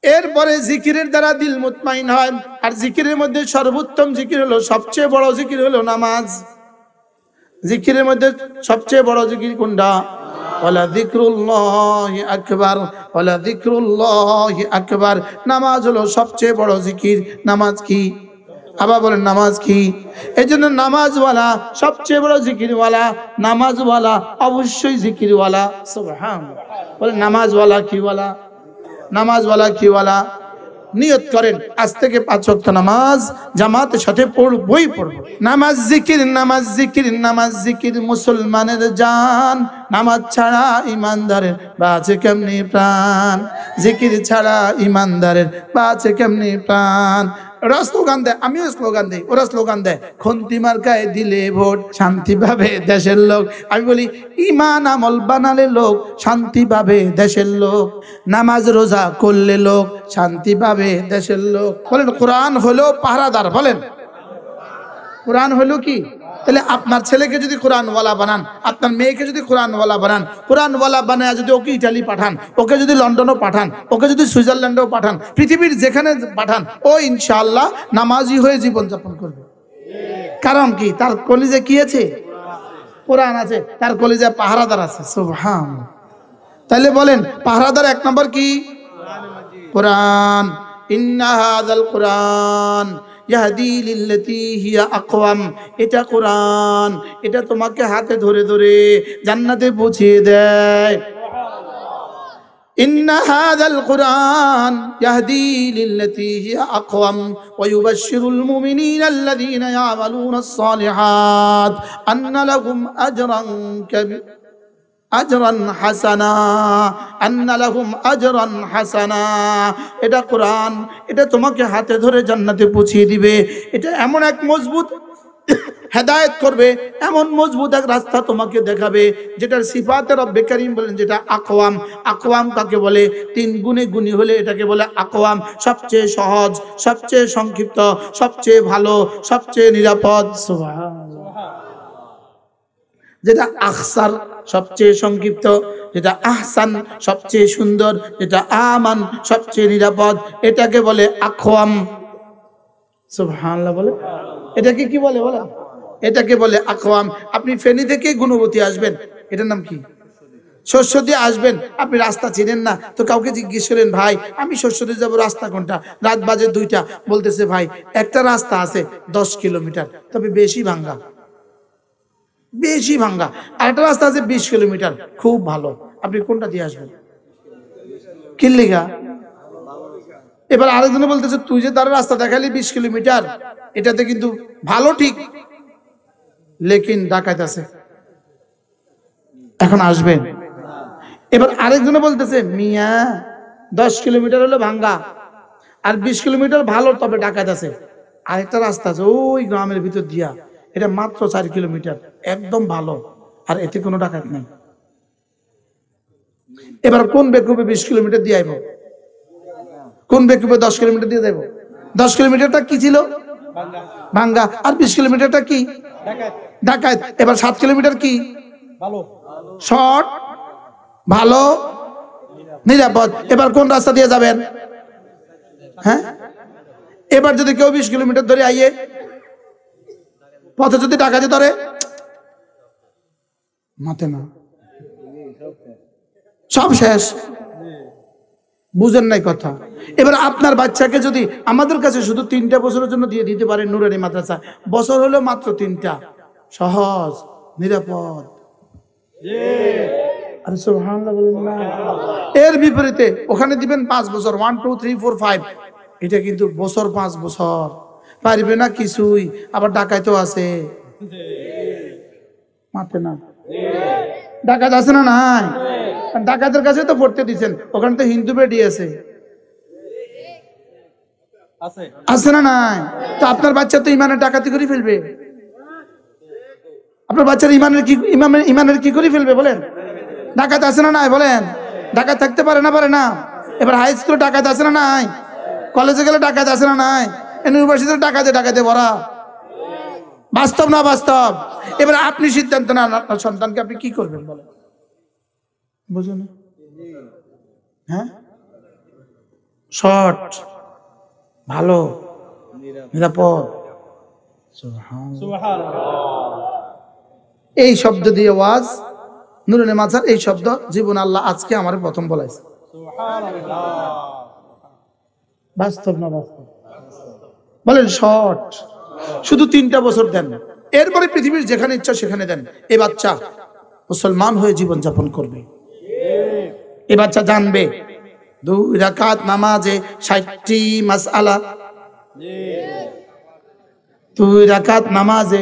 এরপরে জিকিরের দ্বারা দিল মুতমাইন হয়। আর জিকিরের মধ্যে সর্বোত্তম জিকির হলো, সবচেয়ে বড় জিকির হলো নামাজ। জিকিরের মধ্যে সবচেয়ে বড় জিকির কোনটা? ওয়ালা যিকরুল্লাহি আকবার, ওয়ালা যিকরুল্লাহি আকবার। নামাজ হলো সবচেয়ে বড় জিকির। নামাজ কি? আবার বলেন নামাজ কি? এই জন্য নামাজওয়ালা সবচেয়ে বড় জিকিরওয়ালা, নামাজওয়ালা অবশ্যই জিকিরওয়ালা। সুবহানাল্লাহ। বলেন নামাজওয়ালা কিওয়ালা? নামাজওয়ালা কিওয়ালা? নিয়ত করেন আজ থেকে 5 ওয়াক্ত নামাজ জামাতের সাথে পড়বই পড়ব। নামাজ জিকির, নামাজ জিকির, নামাজ জিকির মুসলমানের জান। নামাজ ছাড়া ইমানদারের বাঁচে কেমনি প্রাণ। জিকির ছাড়া ইমানদারের বাঁচে কেমনি প্রাণ। ওরা স্লোগান দেয়, আমিও স্লোগান দিই, ওরা স্লোগান দেয় খন্তি মার্কায় দিলে ভোট শান্তি পাবে দেশের লোক। আমি বলি ইমান আমল বানালে লোক শান্তি পাবে দেশের লোক, নামাজ রোজা করলে লোক শান্তি পাবে দেশের লোক। বলেন কোরআন হলো পাহারাদার। বলেন কোরআন হলো কি? তাহলে আপনার ছেলেকে যদি কোরআনওয়ালা বানান, আপনার মেয়েকে যদি কোরআনওয়ালা বানান, কোরআনওয়ালা বানায় যদি ওকে ইটালি পাঠান, ওকে যদি লন্ডনও পাঠান, ওকে যদি সুইজারল্যান্ডেও পাঠান, পৃথিবীর যেখানে পাঠান, ও ইনশাআল্লাহ নামাজি হয়ে জীবনযাপন করবে। কারণ কি? তার কলিজে কি আছে? কোরআন আছে, তার কলিজে পাহারাদার আছে। সুবহানাল্লাহ। তাহলে বলেন পাহারাদার 1 নম্বর কি? কোরআন। ইন্না হাযাল কোরআন ইয়াহদি লিল্লাতী হিয়া আকওয়াম। এটা কোরআন, এটা তোমাকে হাতে ধরে ধরে জান্নাতে পৌঁছিয়ে দেয়। ইন্না হাযাল কোরআন ইয়াহদি লিল্লাতী হিয়া আকওয়াম ওয়া ইউবাশশিরুল মুমিনিনা আল্লাযীনা ইয়ামালুনাস সালিহাত আন্না লাহুম আজরান আজরান হাসানা, আন্না লাহুম আজরান হাসানা। এটা কোরআন, এটা তোমাকে হাতে ধরে জান্নাতে পৌঁছিয়ে দিবে। এটা এমন এক মজবুত হেদায়েত করবে, এমন মজবুত এক রাস্তা তোমাকে দেখাবে, যেটার সিফাতে রব্বে কারীম বলেন যেটা আকওয়াম। আকওয়াম কাকে বলে? 3 গুণে গুণী হলে এটাকে বলে আকওয়াম। সবচেয়ে সহজ, সবচেয়ে সংক্ষিপ্ত, সবচেয়ে ভালো, সবচেয়ে নিরাপদ। সুবহানাল্লাহ। যেটা আখসার সবচেয়ে সংক্ষিপ্ত, যেটা আহসান সবচেয়ে সুন্দর, যেটা আমান সবচেয়ে নিরাপদ, এটাকে বলে আকওয়াম। সুবহানাল্লাহ। বলে এটাকে কি বলে? বলে এটাকে বলে আকওয়াম। আপনি ফেনী থেকে গুণবতী আসবেন, এটার নাম কি? শস্য দিয়ে আসবেন, আপনি রাস্তা চিনেন না, তো কাউকে জিজ্ঞেস করেন ভাই আমি শস্য দিয়ে যাবো, রাস্তা কোনটা? রাত বাজে 2টা, বলতেছে ভাই একটা রাস্তা আছে 10 কিলোমিটার, তবে বেশি ভাঙ্গা, বেশি ভাঙ্গা। আর একটা রাস্তা আছে 20 কিলোমিটার, খুব ভালো। আপনি কোনটা দিয়ে আসবেন? কিল্লিগা। এবার আরেকজনে বলতেছে তুই যে তার রাস্তা দেখালি 20 কিলোমিটার, এটাতে কিন্তু ভালো ঠিক, লেকিন ডাকাত আছে, এখন আসবেন। এবার আরেকজনে বলতেছে মিয়া 10 কিলোমিটার হলো ভাঙ্গা আর 20 কিলোমিটার ভালো, তবে ডাকাত আছে। আরেকটা রাস্তা আছে ওই গ্রামের ভিতর দিয়া, এটা মাত্র 4 কিলোমিটার, একদম ভালো, আর এতে কোনো ডাকাত নেই। এবার কোন বেকুবে 20 কিলোমিটার দিয়ে আইব? কোন বেকুবে 10 কিলোমিটার দিয়ে যাইব? 10 কিলোমিটারটা কি ছিল? ভাঙ্গা। আর 20 কিলোমিটারটা কি? ডাকাত। এবার 7 কিলোমিটার কি? ভালো, শর্ট, ভালো, নিরাপদ। এবার কোন রাস্তা দিয়ে যাবেন? হ্যাঁ, এবার যদি কেউ 20 কিলোমিটার ধরে আইয়ে পথে যদি ডাকাতি ধরে, মাথে না, সব শেষ। বুঝেন নাই কথা? এবার আপনার বাচ্চাকে যদি আমাদের কাছে শুধু 3টা বছরের জন্য দিয়ে দিতে পারেন নুরানি মাদ্রাসা, বছর হলো মাত্র 3টা, সহজ, নিরাপদ। আরে সুবহানাল্লাহ বলেন না। এর বিপরীতে ওখানে দিবেন 5 বছর, 1 2 3 4 5, এটা কিন্তু বছর 5 বছর পারবে না কিছুই, আবার ডাকাইতেও আছে, মাথে না। ডাকাত আছে না নাই? ডাকাতের কাছে তো পড়তে দিচ্ছেন, ওখানে তো হিন্দু বেডি আছে, আছে না নাই? তো আপনার বাচ্চা তো ইমানের ডাকাতি করে ফেলবে, আপনার বাচ্চার ইমানের কি করে ফেলবে বলেন? ডাকাত আছে না নাই বলেন? ডাকাত থাকতে পারে না, পারে না? এবার হাই স্কুলে ডাকাত আছে না নাই? কলেজে গেলে ডাকাত আছে না নাই? ইউনিভার্সিটিতে ডাকাতে ভরা। বাস্তব না বাস্তব? এবার আপনি সিদ্ধান্ত নেন আপনার সন্তানকে আপনি কি করবেন বলেন, বুঝুন। হ্যাঁ, শর্ট, ভালো, নিরাপদ। এই শব্দ দিয়ে ওয়াজ নুরুল মাজার, এই শব্দ জীবন আল্লাহ আজকে আমার প্রথম বলাইছে। বাস্তব না বাস্তব? বলেন শর্ট, শুধু 3টা বছর দেন, এরপরে পৃথিবীর যেখানে ইচ্ছা সেখানে দেন। এই বাচ্চা মুসলমান হয়ে জীবন যাপন করবে। এই বাচ্চা জানবে 2 রাকাত নামাজে 60টি মাসআলা, 2 রাকাত নামাজে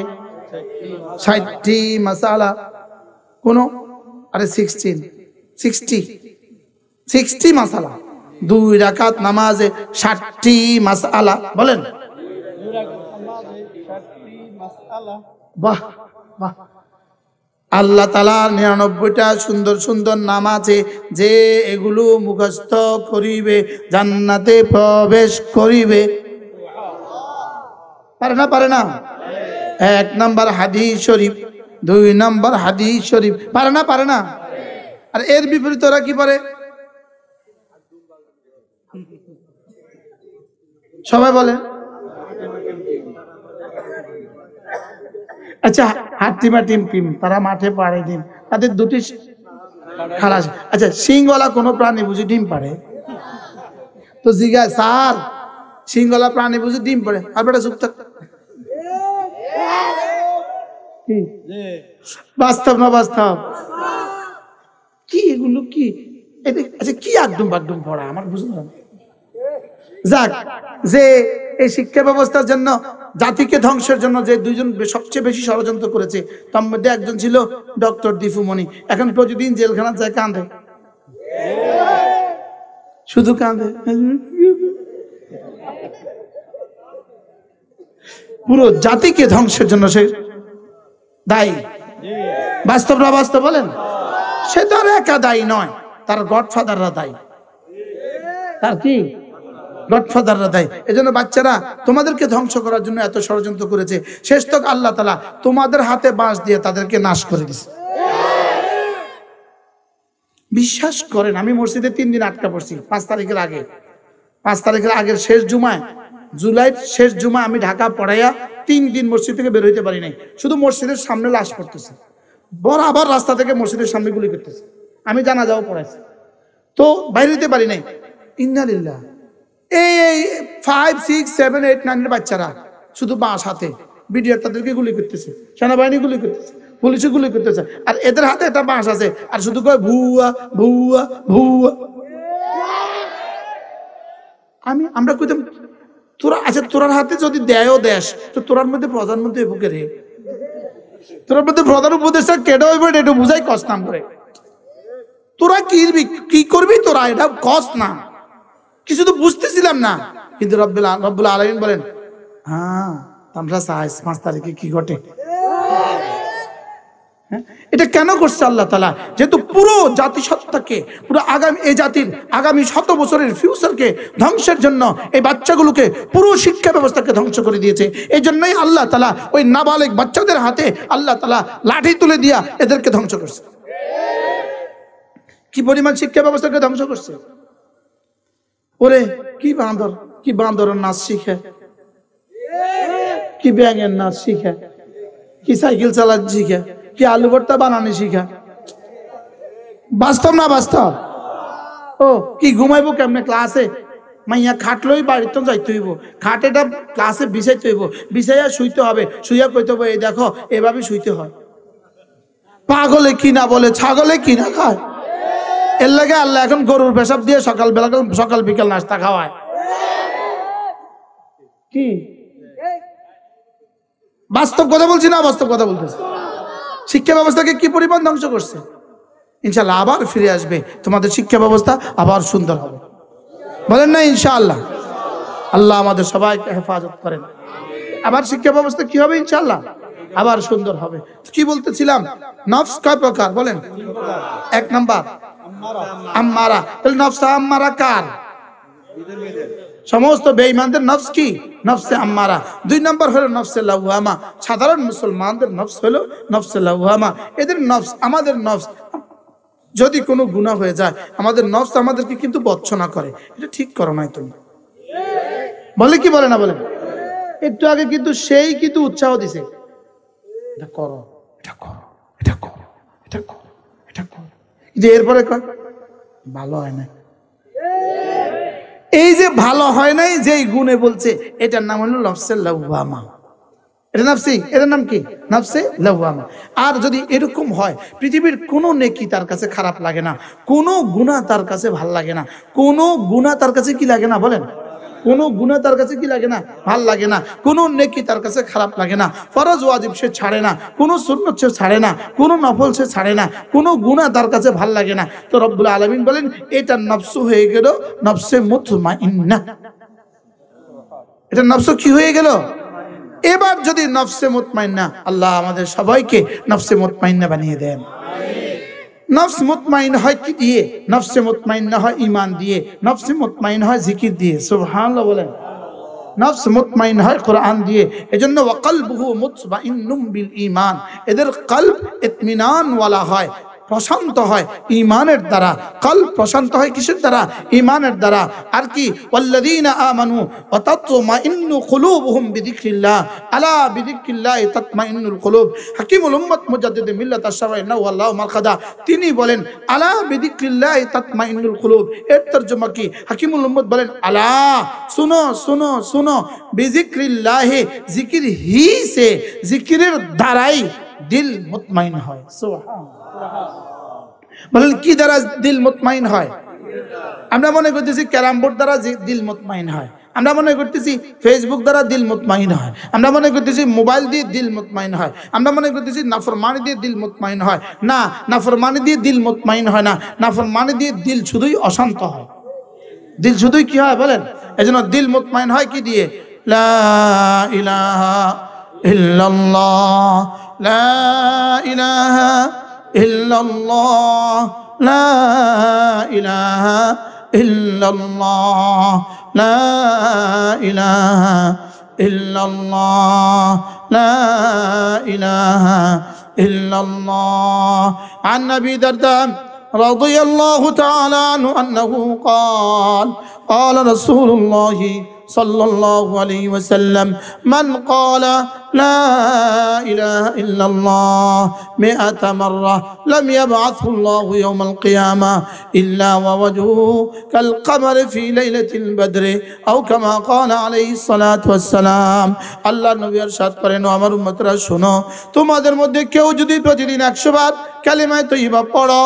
60টি মাসআলা, কোন আরে 60 মাসআলা, 2 রাকাত নামাজে 60টি মাসআলা। বলেন বাহ বাহ। আল্লাহ তাআলার 99টা সুন্দর সুন্দর নাম আছে, যে এগুলো মুখস্থ করিবে জান্নাতে প্রবেশ করিবে। পারে না? পারে না? 1 নাম্বার হাদিস শরীফ, 2 নাম্বার হাদিস শরীফ। পারে না? পারে না? আর এর বিপরীতে ওরা কি পারে? সবাই বলে আচ্ছা হাট্টিমা টিম টিম, তারা মাঠে পারে ডিম, তাদের 2টি খালাস। আচ্ছা সিংওয়ালা কোন প্রাণী বুঝি ডিম পারে? তো জিজ্ঞাসা স্যার, সিংওয়ালা প্রাণী বুঝি ডিম পারে? আর বেটা চুপ থাক। বাস্তব না বাস্তব? কি এগুলো কি? আচ্ছা কি একদম বাগডুম পড়া আমার বুঝলাম। যাক, যে এই শিক্ষা ব্যবস্থার জন্য জাতিকে ধ্বংসের জন্য যে 2জন সবচেয়ে বেশি ষড়যন্ত্র করেছে, তার মধ্যে একজন ছিল ডক্টর দীপুমণি। এখন প্রতিদিন জেলখানা যায়, কাঁদে, শুধু কাঁদে, পুরো জাতিকে ধ্বংসের জন্য সে দায়ী। বাস্তব না বাস্তব বলেন? সে তো আর একা দায়ী নয়, তার গডফাদাররা দায়ী। তার কি গডফাদাররা দায়ী। এজন্য বাচ্চারা তোমাদেরকে ধ্বংস করার জন্য এত ষড়যন্ত্র করেছে, শেষ তক আল্লাহ তাআলা তোমাদের হাতে বাঁশ দিয়ে তাদেরকে নাশ করে দিয়েছে। বিশ্বাস করেন, আমি মসজিদে 3 দিন আটকা পড়ছি 5 তারিখের আগে। 5 তারিখের আগের শেষ জুমায়, জুলাইয়ের শেষ জুমায় আমি ঢাকা পড়াইয়া 3 দিন মসজিদ থেকে বের হইতে পারি নাই। শুধু মসজিদের সামনে লাশ পড়তেছে, বরাবর রাস্তা থেকে মসজিদের সামনে গুলি করতেছে। আমি জানাজাও পড়াইছি, তো বাইরে হইতে পারি নাই। ইন্নালিল্লাহ। এই 5, 6, 7, 8, 9 এর বাচ্চারা শুধু বাঁশ হাতে, বিডিআর তাদেরকে গুলি করতেছে, সেনাবাহিনী গুলি করতেছে, পুলিশে গুলি করতেছে, আর এদের হাতে একটা বাঁশ আছে, আর শুধু কয় ভুয়া ভুয়া ভুয়া। আমরা কইতাম তোরা, আচ্ছা তোরার হাতে যদি দেয়ও দেশ, তো তোরার মধ্যে প্রধানমন্ত্রী বুকে রে, তোরার মধ্যে প্রধান উপদেষ্টা কেটে হইবে, এটা বুঝাই কষ্ট নাম করে। তোরা কি করবি তোরা, এটা কষ্ট না, কিছু তো বুঝতেছিলাম না। কিন্তু রব্বুল আলামিন বলেন, হ্যাঁ আমরা চাই 5 তারিখে কি ঘটে। এটা কেন করছে আল্লাহ তাআলা? যেহেতু পুরো জাতিসত্তাকে, পুরো আগামী এই জাতির আগামী 100 বছরের ফিউচারকে ধ্বংসের জন্য এই বাচ্চাগুলোকে, পুরো শিক্ষা ব্যবস্থাকে ধ্বংস করে দিয়েছে। এই জন্যই আল্লাহ তাআলা ওই নাবালেগ বাচ্চাদের হাতে আল্লাহ তাআলা লাঠি তুলে দিয়া এদেরকে ধ্বংস করছে। কি পরিমাণ শিক্ষা ব্যবস্থাকে ধ্বংস করছে। ওরে কি বান্দরের নাচ শিখে, কি ব্যাঙের নাচ শিখে, কি সাইকেল চালাতে শিখে, কি আলু ভর্তা বানানি শিখা। বাস্তব না বাস্তব? ও কি ঘুমাইবো কেমনে ক্লাসে, মাইয়া খাটলই বাড়িতে যাইতে হইব, খাটেটা ক্লাসে বিছাইতে হইব, বিছাইয়া শুইতে হবে, শুইয়া কইতে হবে এই দেখো এভাবে শুইতে হয়। পাগলে কি না বলে, ছাগলে কি না খায়। এর লাগে আল্লাহ এখন গরুর পেশাব দিয়ে সকাল বিকাল নাস্তা খাওয়ায়। কি বাস্তব কথা বলছি না বাস্তব কথা বলতেছি? শিক্ষা ব্যবস্থাকে কি পরিমাণ ধ্বংস করছে। ইনশাআল্লাহ আবার ফিরে আসবে, তোমাদের শিক্ষা ব্যবস্থা আবার সুন্দর হবে, বলেন না ইনশাআল্লাহ? আল্লাহ আমাদের সবাইকে হেফাজত করেন। আবার শিক্ষা ব্যবস্থা কি হবে ইনশাআল্লাহ? আবার সুন্দর হবে। কি বলতেছিলাম, নফস কয় প্রকার বলেন? 1 নাম্বার আম্মারা। তাহলে নফস আম্মারা কার? সমস্ত বেঈমানদের নফস কি? নফসে আম্মারা। 2 নাম্বার হলো নফসে লাওয়ামা। সাধারণ মুসলমানদের নফস হলো নফসে লাওয়ামা। এদের নফস, আমাদের নফস যদি কোনো গুনাহ হয়ে যায়, আমাদের নফস আমাদেরকে কিন্তু বর্জনা করে, এটা ঠিক করো নাই তুমি, বলে কি বলে না বলে? একটু আগে কিন্তু সেই কিন্তু উৎসাহ দিছে, এটা করো, এটা করো, এটা করো, এটা করো, এটা করো, কিন্তু এরপরে কয় ভালো হয় না। এই যে ভালো হয় নাই যেই গুণে বলছে, এটার নাম হলো নফসে লাওয়ামা। এটা নাফসি, এটার নাম কি? নফসে লাওয়ামা। আর যদি এরকম হয়, পৃথিবীর কোনো নেকি তার কাছে খারাপ লাগে না, কোনো গুনাহ তার কাছে ভাল লাগে না, কোনো গুনাহ তার কাছে কি লাগে না বলেন? কোনো গুনাহ তার কাছে কি লাগে না? ভাল লাগে না। কোনো নেকি তার কাছে খারাপ লাগে না। ফরজ ওয়াজিব সে ছাড়ে না, কোনো সুন্নত সে ছাড়ে না, কোনো নফল সে ছাড়ে না, কোনো গুনাহ তার কাছে ভাল লাগে না। তো রব্বুল আলামিন বলেন এটা নফস হয়ে গেল নফসে মুতমাইন্না। এটা নফস কি হয়ে গেল? এবার যদি নফসে মুতমাইন্না, আল্লাহ আমাদের সবাইকে নফসে মুতমাইন্না বানিয়ে দেন। নফস মুতমাইন হয় কি দিয়ে? নফসে মুতমাইন্না হয় ঈমান দিয়ে, নফসে মুতমাইন হয় জিকির দিয়ে। সুবহানাল্লাহ বলেন। নফস মুতমাইন হয় কোরআন দিয়ে। এজন্য ওয়া কলবুহু মুতমাইন্নুম বিল ঈমান, এদের কলব ইতমিনান ওয়ালা হয়, প্রশান্ত হয় ঈমানের দ্বারা। কলব প্রশান্ত হয় কিসের দ্বারা? ঈমানের দ্বারা। আর কি? ওয়াল্লাযীনা আমানু ওয়া তাতমাইন্নু কুলুবুহুম বিযিকরিল্লাহ, আলা বিযিকরিল্লাহি তাতমাইন্নুল কুলুব। হাকিমুল উম্মত মুজাদ্দিদ মিল্লাত আশ-শারঈ ওয়াল্লাহু মারকাদা, তিনি বলেন আলা বিযিকরিল্লাহি তাতমাইন্নুল কুলুব। এর তরজমা কি? হাকিমুল উম্মত বলেন আলা, सुनो सुनो सुनो, বিযিকরিল্লাহি, জিকির হি সে, জিকিরের দ্বারাই দিল মুতমাইন হয়। সুবহানাল্লাহ। বলেন কি দ্বারা দিল মুতমাইন হয়? আমরা মনে করতেছি ক্যারাম বোর্ড দ্বারা দিল মুতমাইন হয়, আমরা মনে করতেছি ফেসবুক দ্বারা দিল মুতমাইন হয়, আমরা মনে করতেছি মোবাইল দিয়ে দিল মুতমাইন হয়, আমরা মনে করতেছি নাফরমানি দিয়ে দিল মুতমাইন হয়। না, নাফরমানি দিয়ে দিল মুতমাইন হয় না, নাফরমানি দিয়ে দিল শুধুই অশান্ত হয়। দিল শুধুই কি হয় বলেন? এজন্য দিল মুতমাইন হয় কি দিয়ে? লা ইলাহা ইল্লাল্লাহ, লা ইলাহা ইল্লাল্লাহ, লা ইলাহা ইল্লাল্লাহ, লা ইলাহা ইল্লাল্লাহ, লা ইলাহা ইল্লাল্লাহ। عن أبي درداء رضي الله تعالى عنه أنه قال قال رسول الله صلى الله عليه وسلم من قال لا إله إلا الله 100 مرة لم يبعثه الله يوم القيامة إلا ووجهه كالقمر في ليلة البدر أو كما قال عليه الصلاة والسلام। আল্লাহ নবী ارشاد করেন, আমার উম্মতরা শোনো, তোমাদের মধ্যে কেউ যদি প্রতিদিন 100 বার কালিমা তয়্যিবা পড়ো,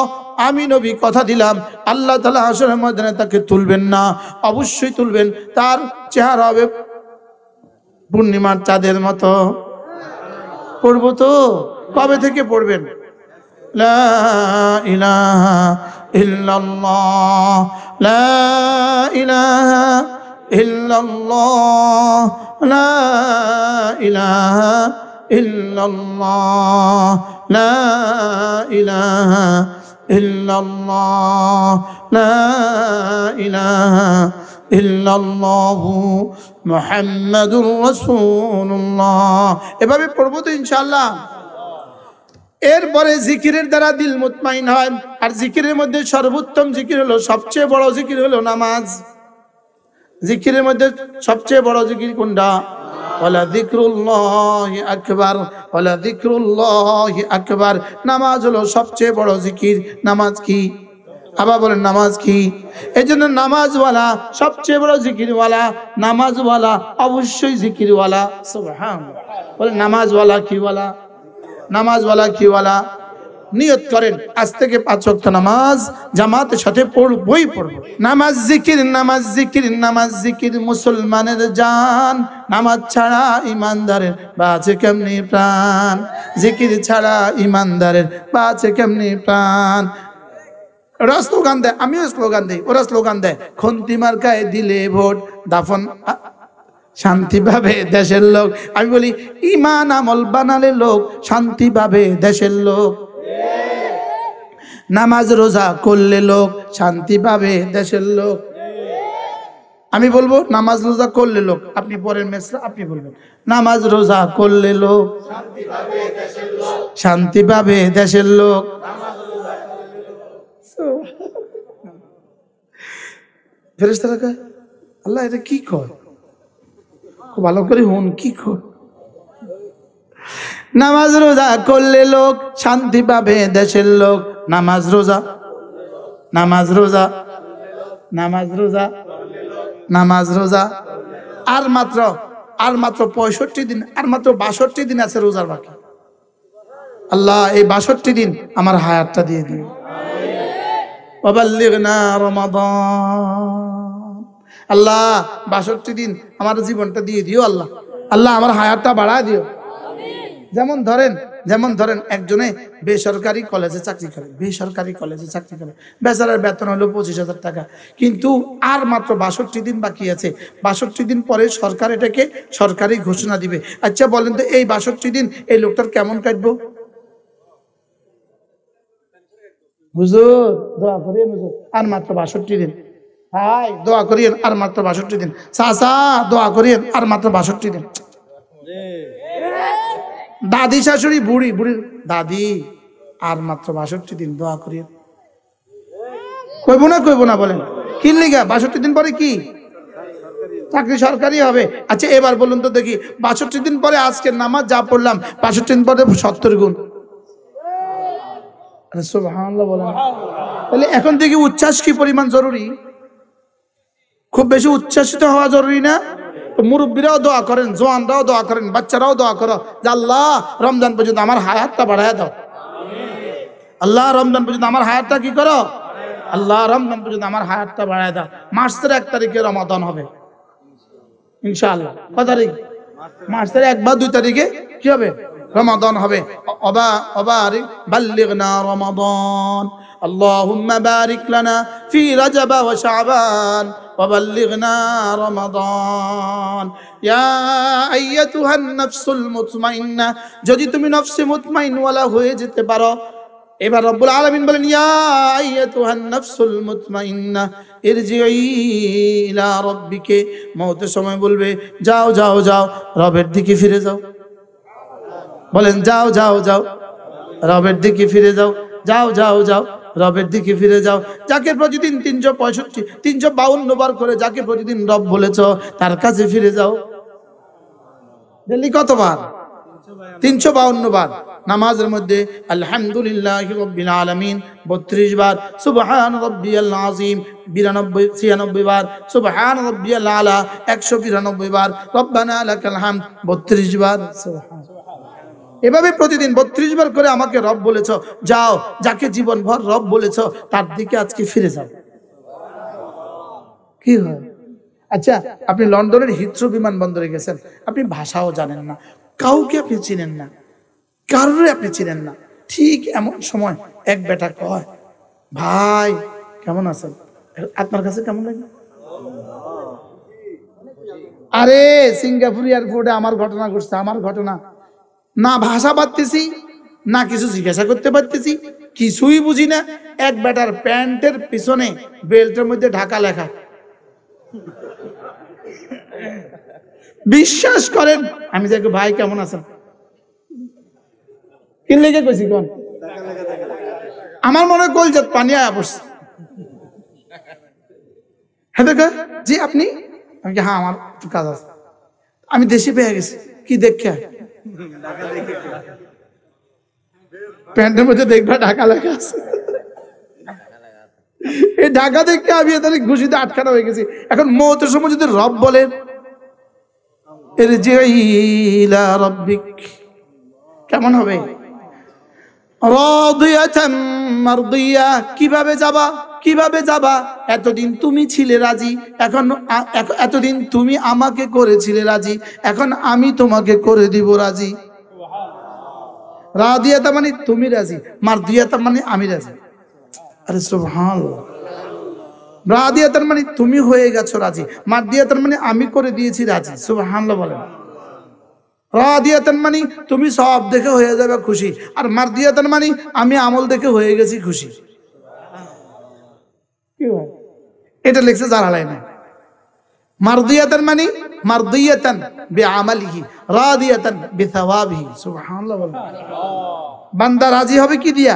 আমি নবী কথা দিলাম আল্লাহ তাআলা হাশরের ময়দানে তাকে তুলবেন না, অবশ্যই তুলবেন। তার চেহারা হবে পূর্ণিমার চাঁদের মতো। পড়বো তো? কবে থেকে পড়বেন? লা ইলাহা ইল্লাল্লাহ, লা ইলাহা ইল্লাল্লাহ, লা ইলাহা ইল্লাল্লাহ, লা ইলাহা ইল্লাল্লাহ, লা ইলাহা ইল্লাল্লাহু মুহাম্মাদুর রাসূলুল্লাহ। এভাবে পড়বো তো ইনশাআল্লাহ। এরপরে জিকিরের দ্বারা দিল মুতমাইন হয়। আর জিকিরের মধ্যে সর্বোত্তম জিকির হলো, সবচেয়ে বড় জিকির হলো নামাজ। জিকিরের মধ্যে সবচেয়ে বড় জিকির কোনটা? ওয়ালা যিকরুল্লাহি আকবার, ওয়ালা যিকরুল্লাহি আকবার। নামাজ হলো সবচেয়ে বড় জিকির। নামাজ কি? আবার বলেন নামাজ কি? এই জন্য নামাজওয়ালা সবচেয়ে বড় জিকিরওয়ালা, নামাজওয়ালা অবশ্যই জিকিরওয়ালা। সুবহানাল্লাহ। বলেন নামাজওয়ালা কিওয়ালা? নামাজওয়ালা কিওয়ালা? নিয়ত করেন আজ থেকে 5 ওয়াক্ত নামাজ জামাতের সাথে পড়বই পড়বো। নামাজ জিকির, নামাজ জিকির, নামাজ জিকির মুসলমানের জান। নামাজ ছাড়া ইমানদারের বাঁচে কেমনি প্রাণ, জিকির ছাড়া ইমানদারের বাঁচে কেমনি প্রাণ। ওরা স্লোগান দেয়, আমিও স্লোগান দিই, ওরা স্লোগান দেয় খন্তি মার্কায় দিলে ভোট, দাফন শান্তি পাবে দেশের লোক। আমি বলি ঈমান আমল বানালে লোক শান্তি পাবে দেশের লোক। নামাজ রোজা করলে লোক শান্তি পাবে দেশের লোক। আমি বলবো নামাজ রোজা করলে লোক, আপনি পরের মেসরা আপনি বলবেন নামাজ রোজা করলে লোক শান্তি পাবে দেশের লোক। ফেরেশতারা কয় আল্লাহ এটা কি কয়, খুব ভালো করে হুন কি কয়। নামাজ রোজা করলে লোক শান্তি পাবে দেশের লোক। নামাজ রোজা, নামাজ রোজা, নামাজ রোজা, নামাজ রোজা। আর মাত্র 65 দিন, আর মাত্র 62 দিন আছে রোজার বাকি। আল্লাহ এই 62 দিন আমার হায়াতটা দিয়ে দিও। ওয়াবাল্লিগনা রমাদান, আল্লাহ 62 দিন আমার জীবনটা দিয়ে দিও আল্লাহ। আল্লাহ আমার হায়াতটা বাড়া দিও। যেমন ধরেন একজনে বেসরকারি কলেজে চাকরি করে, বেসরকারি কলেজে চাকরি করে, বেচারার বেতন হলো 25,000 টাকা, কিন্তু আর মাত্র 62 দিন বাকি আছে। 62 দিন পরে সরকার এটাকে সরকারি ঘোষণা দিবে। আচ্ছা বলেন তো এই 62 দিন এই লোকটার কেমন কাটবো? হুজুর দোয়া করিয়েন, হুজুর আর মাত্র 62 দিন, ভাই দোয়া করিয়েন আর মাত্র 62 দিন, চাচা দোয়া করিয়েন আর মাত্র 62 দিন। দাদি শাশুড়ি বুড়ি দাদি আর মাত্র 62 দিন দোয়া করিয়েন। কইব না বলেন কি লিগা? 62 দিন পরে কি চাকরি সরকারি হবে? আচ্ছা এবার বলুন তো দেখি, 62 দিন পরে আজকের নামাজ যা পড়লাম 62 দিন পরে 70 গুণ। সুবহানাল্লাহ বলেন। তাহলে এখন থেকে উচ্ছ্বাস কি পরিমাণ জরুরি? খুব বেশি উচ্ছ্বাসিত হওয়া জরুরি না? মুরব্বীরাও দোয়া করেন, জওয়ানরাও দোয়া করেন, বাচ্চারাও দোয়া করো যে আল্লাহ রমজান পর্যন্ত আমার হায়াতটা বাড়ায় দাও। আল্লাহ রমজান পর্যন্ত আমার হায়াতটা কি করো? আল্লাহ রমজান পর্যন্ত আমার হায়াতটা বাড়ায় দাও। মার্চের 1 তারিখে রমাদান হবে ইনশাআল্লাহ। কত তারিখ? মার্চের 1 বা 2 তারিখে কি হবে? রমাদান হবে। অবারিক বাল্লিগনা রমাদান, আল্লাহুম্মা বারিক লানা ফি রাজাব ওয়া শাবান وبلغنا رمضان يا ايتها النفس المطمئنه। যদি তুমি নফসে মুতমাইন ওয়ালা হয়ে যেতে পারো, এবার রব্বুল আলামিন বলেন ইয়া আইয়াতুহান নাফসুল মুতমাইন্না ইরজিই ইলা রাব্বিকে। মওতের সময় বলবে যাও যাও যাও রবের দিকে ফিরে যাও। বলেন যাও যাও যাও রবের দিকে ফিরে যাও, যাও যাও যাও রবের দিকে ফিরে যাও। যাকে প্রতিদিন 352 বার করে যাকে প্রতিদিন রব বলেছ তার কাছে ফিরে যাও। ডেইলি কতবার? 352 বার। নামাজের মধ্যে আলহামদুলিল্লাহি রাব্বিল আলামিন 32 বার, সুবহান রাব্বিয়াল আযীম 96 বার, সুবহান রাব্বিয়াল আলা 192 বার, রব্বানা লাকাল হামদ 32 বার। সুবহান। এভাবে প্রতিদিন 32 বার করে আমাকে রব বলেছ, যাও যাকে জীবনভর রব বলেছ তার দিকে আজকে ফিরে যাও। কি হয়? আচ্ছা আপনি লন্ডনের হিথ্রো বিমানবন্দরে গেছেন, আপনি ভাষাও জানেন না, কাউকে আপনি চিনেন না, কারোর আপনি চিনেন না। ঠিক এমন সময় এক বেটা কয় ভাই কেমন আছেন? আপনার কাছে কেমন লাগে? আরে সিঙ্গাপুর এয়ারপোর্টে আমার ঘটনা ঘটছে, আমার ঘটনা। না ভাষা পারতেছি না কিছু জিজ্ঞাসা করতে পারতেছি, কিছুই বুঝি না। এক বেটার প্যান্টের পিছনে বেল্টের মধ্যে ঢাকা লেখা। বিশ্বাস করেন আমি দেখি ভাই কেমন আছেন, কি লেগে কইছি কোন? আমার মনে কলজাত পানি আয়া পড়ছে। হ্যাঁ দেখা জি আপনি? আমি হ্যাঁ আমার একটু কাজ আছে। আমি দেশে পেয়ে গেছি। কি দেখে? প্যান্টের মধ্যে দেখবা ঢাকা লেখা আছে। এই ঢাকা দেখে আমি এদের ঘুষিতে আটকানো হয়ে গেছি। এখন মওতের সময় যদি রব বলেন ইরজিই ইলা রাব্বিক, কেমন হবে? রাদিয়াতাম মারদিয়া। কিভাবে যাবা? কিভাবে যাবা? এতদিন তুমি ছিলে রাজি, এখন এতদিন তুমি আমাকে করেছিলে রাজি, এখন আমি তোমাকে করে দিব রাজি। রাদিয়াতা মানে তুমি রাজি, মারদিয়াতা মানে আমি রাজি। আরে সুবহানাল্লাহ। রাদিয়াতা মানে তুমি হয়ে গেছো রাজি, মারদিয়াতা মানে আমি করে দিয়েছি রাজি। সুবহানাল্লাহ বলেন। রাদিয়াতান মানে তুমি সব দেখে হয়ে যাবে খুশি, আর মারদিয়াতান মানে আমি আমল দেখে হয়ে গেছি খুশি। কি হয়? এটা লিখছে জালালাইন। মারদিয়াতান মানে মারদিয়াতান বিআমালিহি, রাদিয়াতান বিসাওয়াবিহি। সুবহানাল্লাহ বলেন। বান্দা রাজি হবে কি দিয়া?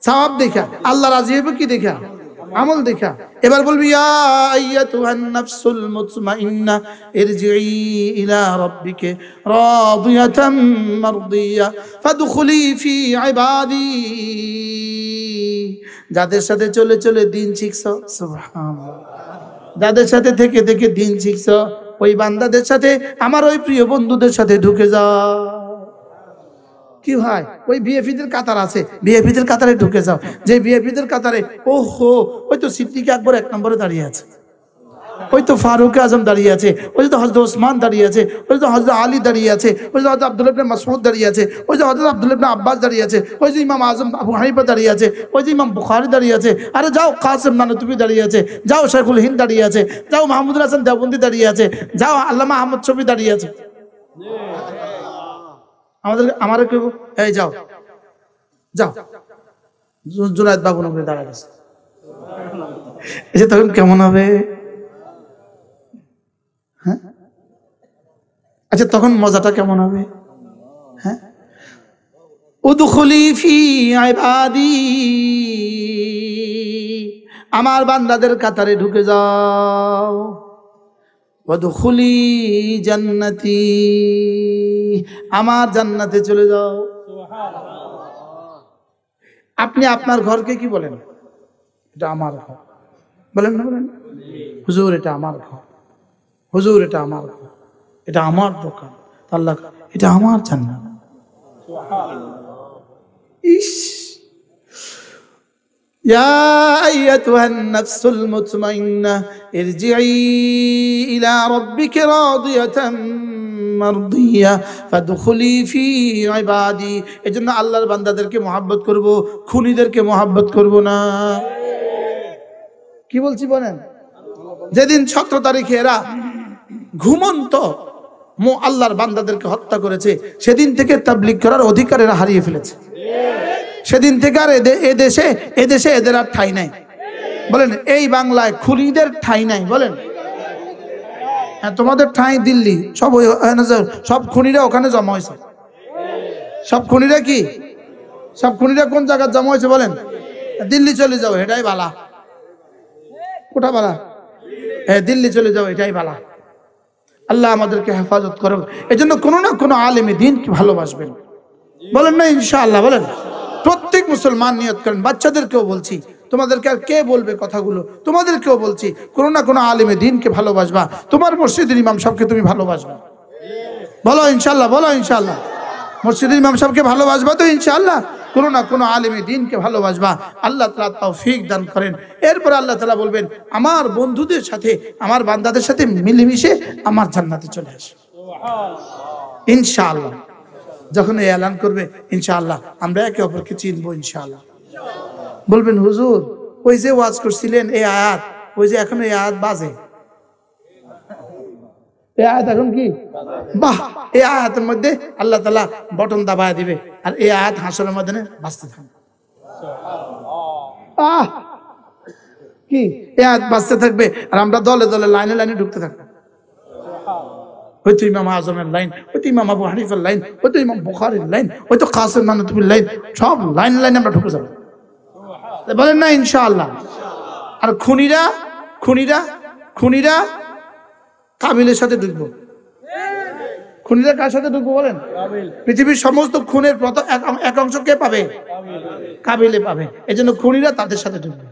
সওয়াব দেখা। আল্লাহ রাজি হবে কি দেখা? আমল দেখা। এবার বলবি ইয়া আইয়াতুহান নাফসুল মুতমাইন্না ইরজিই ইলা রাব্বিকা রাদিয়াতাম মারদিয়া ফাদখুলি ফি ইবাদি। যাদের সাথে চলে চলে দিন শিখছো, সুবহানাল্লাহ, যাদের সাথে থেকে থেকে দিন শিখছো, ওই বান্দাদের সাথে, আমার ওই প্রিয় বন্ধুদের সাথে ঢুকে যাও। কি ভাই, ওই বিএপিদের কাতার আছে, বিএপিদের কাতারে ঢুকে যাও। যে বিএপিদের কাতারে, ওহো, ওই তো সিদ্দিক আকবর 1 নম্বরে দাঁড়িয়ে আছে, ওই তো ফারুক আজম দাঁড়িয়ে আছে, ওই তো হযরত ওসমান দাঁড়িয়ে আছে, ওই তো হযরত আলী দাঁড়িয়ে আছে, ওই যে হযরত আব্দুল্লাহ ইবনে মাসউদ দাঁড়িয়ে আছে, ওই যে হযরত আব্দুল্লাহ ইবনে আব্বাস দাঁড়িয়ে আছে, ওই যে ইমাম আজম আবু হানিফা দাঁড়িয়ে আছে, ওই যে ইমাম বুখারী দাঁড়িয়ে আছে। আরে যাও, কাসিম নানতুবি দাঁড়িয়ে আছে, যাও শাইখুল হিন্দ দাঁড়িয়ে আছে, যাও মাহমুদুল হাসান দেওবন্দি দাঁড়িয়ে আছে, যাও আল্লামা আহমদ শফি দাঁড়িয়ে আছে। আমার কেউ এই যাও যাও, জুনায়েদ বাবু নগরে দাঁড়িয়ে আছে, এই যে তখন কেমন হবে? হ্যাঁ, আচ্ছা তখন মজাটা কেমন হবে? হ্যাঁ, উদখুলি ফি ইবাদি, আমার বান্দাদের কাতারে ঢুকে যাও। ওয়াদখুলি জান্নাতি, আমার জান্নাতে চলে যাও। আপনি আপনার ঘরকে কি বলেন? এটা আমার ঘর বলেন না? বলেন হুজুর এটা আমার ঘর, হুজুর এটা আমার ঘর, এটা আমার দোকান, আল্লাহ এটা আমার জান্নাত। ইস, ইয়া আইয়াতুহান নাফসুল মুতমাইন্না ইরজিই ইলা রাব্বিকা রাদিয়াতাম মারদিয়া ফাদখুলি ফি ইবাদি। এজন্য আল্লাহর বান্দাদেরকে মহব্বত করব, খুনিদেরকে মহব্বত করব না। কি বলছি বলেন? যেদিন 17 তারিখে এরা ঘুমন্ত আল্লাহর বান্দাদেরকে হত্যা করেছে, সেদিন থেকে তাবলীগ করার অধিকার এরা হারিয়ে ফেলেছে। সেদিন থেকে আর এদেশে এদের আর ঠাঁই নাই। বলেন এই বাংলায় খুনিদের ঠাঁই নাই। বলেন হ্যাঁ, তোমাদের ঠাঁই দিল্লি, সব খুনিরা ওখানে জমা হয়েছে। সব খুনিরা কি, সব খুনিরা কোন জায়গায় জমা হয়েছে বলেন? দিল্লি চলে যাও, এটাই বালা। কোটা বালা? হ্যাঁ, দিল্লি চলে যাও, এটাই বালা। আল্লাহ আমাদেরকে হেফাজত করো। এজন্য কোনো না কোনো আলেমে দ্বীনকে ভালোবাসবেন, বলেন না ইনশাআল্লাহ? বলেন প্রত্যেক মুসলমান নিয়ত করেন। বাচ্চাদেরকেও বলছি, তোমাদেরকে আর কে বলবে কথাগুলো, তোমাদেরকেও বলছি, কোনো না কোনো আলেমে দ্বীনকে ভালোবাসবা। তোমার মসজিদের ইমাম সাহেবকে তুমি ভালোবাসবা, বলো ইনশাআল্লাহ, বলো ইনশাআল্লাহ। মসজিদের ইমাম সাহেবকে ভালোবাসবা তো ইনশাআল্লাহ। কোনো না কোনো আলেমে দ্বীনকে ভালোবাসবা। আল্লাহ তাআলা তৌফিক দান করেন। এরপর আল্লাহ তাআলা বলবেন, আমার বন্ধুদের সাথে, আমার বান্দাদের সাথে মিলেমিশে আমার জান্নাতে চলে আসো ইনশাআল্লাহ। যখন এই এলান করবে ইনশাআল্লাহ, আমরা একে অপরকে চিনবো ইনশাআল্লাহ। বলবেন হুজুর ওই যে ওয়াজ করছিলেন এই আয়াত, ওই যে এখন এই আয়াত বাজে, এই আয়াত এখন কি? বাহ, এই আয়াতের মধ্যে আল্লাহ তাআলা বটন দাবায় দিবে, আর এই আয়াত হাসরের ময়দানে বাজতে থাকবে। কি এই আয়াত বাজতে থাকবে, আর আমরা দলে দলে লাইনে লাইনে ঢুকতে থাকবো। হয়তো ইমাম আজমের লাইন, হয়তো ইমাম আবু হানিফার লাইন, হয়তো ইমাম বুখারীর লাইন, হয়তো কাসিম নানতুবির লাইন, সব লাইন লাইনে আমরা ঢুকে যাবো, বলেন না ইনশাআল্লাহ। আর খুনিরা খুনিরা খুনিরা কাবিলের সাথে ঢুকবো। খুনিরা কার সাথে ঢুকবো বলেন? পৃথিবীর সমস্ত খুনের এক অংশ কে পাবে? কাবিলে পাবে। এই জন্য খুনিরা তাদের সাথে ঢুকবে।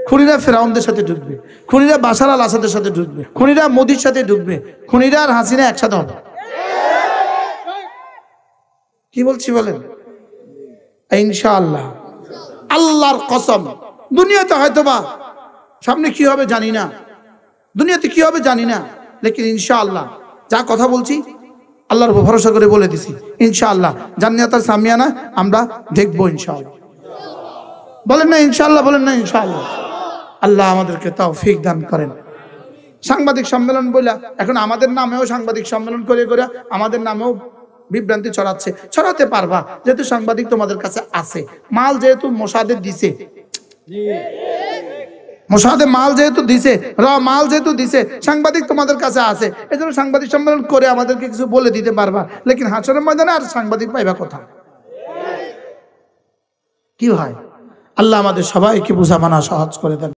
খুনিরা ফেরাউনদের সাথে ঢুকবে, খুনিরা বাশার আল আসাদের সাথে ঢুকবে, খুনিরা মোদির সাথে ঢুকবে, খুনিরা আর হাসিনা একসাথে হবে। কি বলছি বলেন? ইনশাআল্লাহ, আল্লাহর কসম। দুনিয়াতে হয়তোবা সামনে কি হবে জানি না, দুনিয়াতে কি হবে জানি না, লেকিন ইনশাআল্লাহ যা কথা বলছি আল্লাহর উপর ভরসা করে বলে দিছি, ইনশাআল্লাহ জান্নাতুল সামিয়ানা আমরা দেখবো ইনশাআল্লাহ। বলেন না ইনশাআল্লাহ? বলেন না ইনশাআল্লাহ? আল্লাহ আমাদেরকে তৌফিক দান করেন। সাংবাদিক সম্মেলন বইলা এখন আমাদের নামেও সাংবাদিক সম্মেলন করে করে আমাদের নামেও বিভ্রান্তি ছড়াচ্ছে। ছড়াতে পারবা, যেহেতু সাংবাদিক তোমাদের কাছে আছে, মাল যেহেতু মোসাদে দিছে, মোসাদে মাল যেহেতু দিছে, মাল যেহেতু দিছে, সাংবাদিক তোমাদের কাছে আছে, এজন্য সাংবাদিক সম্মেলন করে আমাদেরকে কিছু বলে দিতে পারবা। লেকিন হাসরের ময়দানে আর সাংবাদিক পাইবা কোথায়? কি হয়? আল্লাহ আমাদের সবাইকে বুঝা মানা সহজ করে দেন।